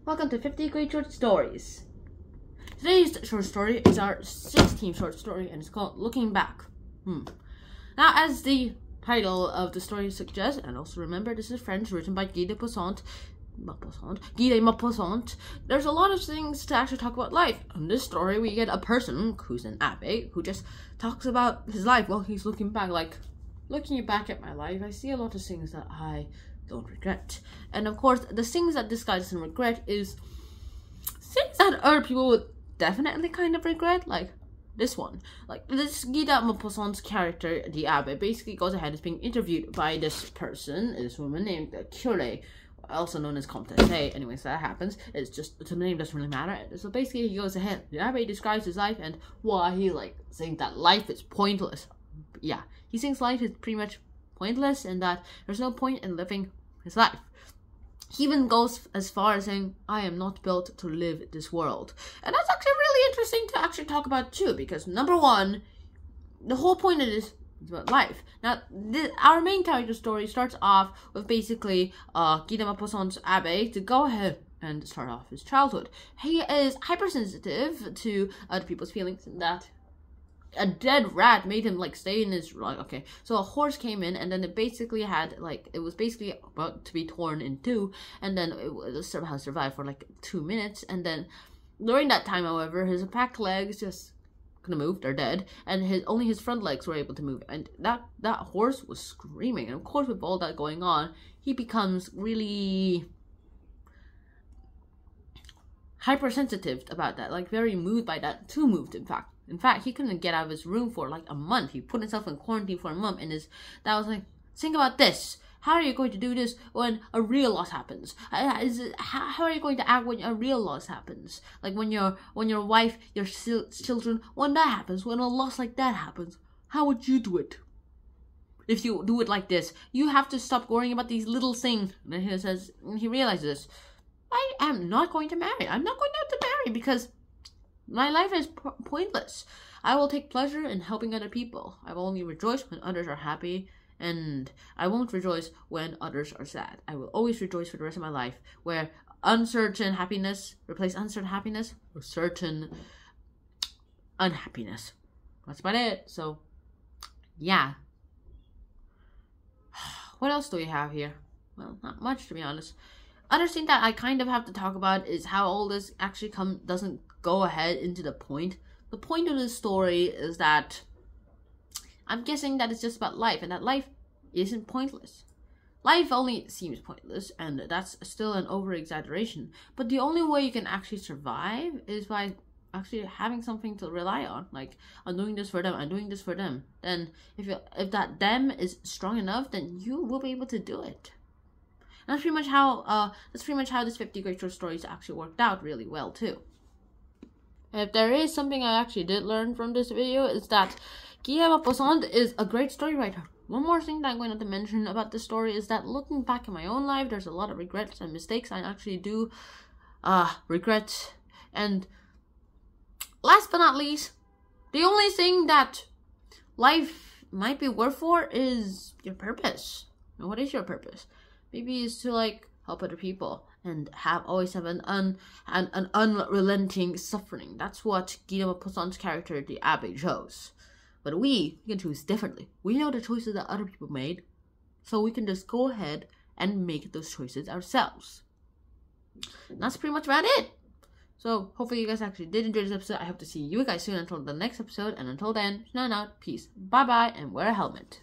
Welcome to 50 Great Short Stories. Today's short story is our 16th short story and it's called Looking Back. Now, as the title of the story suggests, and also remember this is French, written by Guy de Maupassant, there's a lot of things to actually talk about life. In this story, we get a person who's an abbé who just talks about his life while he's looking back, like, looking back at my life, I see a lot of things that I don't regret. And of course, the things that this guy doesn't regret is things that other people would definitely kind of regret, like this one. Like, this Guy de Maupassant's character, the abbé, basically goes ahead and is being interviewed by this person, this woman named Shirley, also known as Comtesse. Anyways, that happens. It's just, the name doesn't really matter. So basically, he goes ahead, the abbé describes his life and why he, like, saying that life is pointless. Yeah, he thinks life is pretty much pointless and that there's no point in living his life. He even goes as far as saying, I am not built to live this world. And that's actually really interesting to actually talk about too, because number one, the whole point of this is about life. Now, our main character story starts off with basically Guy de Maupassant's abbé to go ahead and start off his childhood. He is hypersensitive to other people's feelings, and that a dead rat made him, like, stay in his, like, okay, so a horse came in, and then it basically had, like, it was basically about to be torn in two, and then it somehow survived for, like, 2 minutes, and then, during that time, however, his back legs just couldn't move, they're dead, and only his front legs were able to move, and that horse was screaming, and of course, with all that going on, he becomes really hypersensitive about that, like, very moved by that, too moved, in fact. In fact, he couldn't get out of his room for like a month. He put himself in quarantine for a month, and that was like, think about this. How are you going to do this when a real loss happens? How are you going to act when a real loss happens? Like when your wife, your children, when that happens, when a loss like that happens, how would you do it? If you do it like this, you have to stop worrying about these little things. And he realizes, I am not going to marry. I'm not going to have to marry because my life is pointless. I will take pleasure in helping other people. I will only rejoice when others are happy, and I won't rejoice when others are sad. I will always rejoice for the rest of my life, where uncertain happiness replace uncertain happiness or certain unhappiness. That's about it. So, yeah. What else do we have here? Well, not much, to be honest. Other thing that I kind of have to talk about is how all this actually doesn't go ahead into the point. The point of this story is that I'm guessing that it's just about life, and that life isn't pointless. Life only seems pointless, and that's still an over-exaggeration. But the only way you can actually survive is by actually having something to rely on. Like, I'm doing this for them, I'm doing this for them. Then if that them is strong enough, then you will be able to do it. And that's pretty much how this 50 Great Short Stories actually worked out really well too. If there is something I actually did learn from this video, is that Guy de Maupassant is a great story writer. One more thing that I'm going to mention about this story is that looking back in my own life, there's a lot of regrets and mistakes I actually do regret. And last but not least, the only thing that life might be worth for is your purpose. Now, what is your purpose? Maybe it's to, like, help other people and always have an unrelenting suffering. That's what Guy de Maupassant's character, the abbé, chose. But we can choose differently. We know the choices that other people made, so we can just go ahead and make those choices ourselves. And that's pretty much about it. So hopefully you guys actually did enjoy this episode. I hope to see you guys soon until the next episode. And until then, sign out, peace, bye bye, and wear a helmet.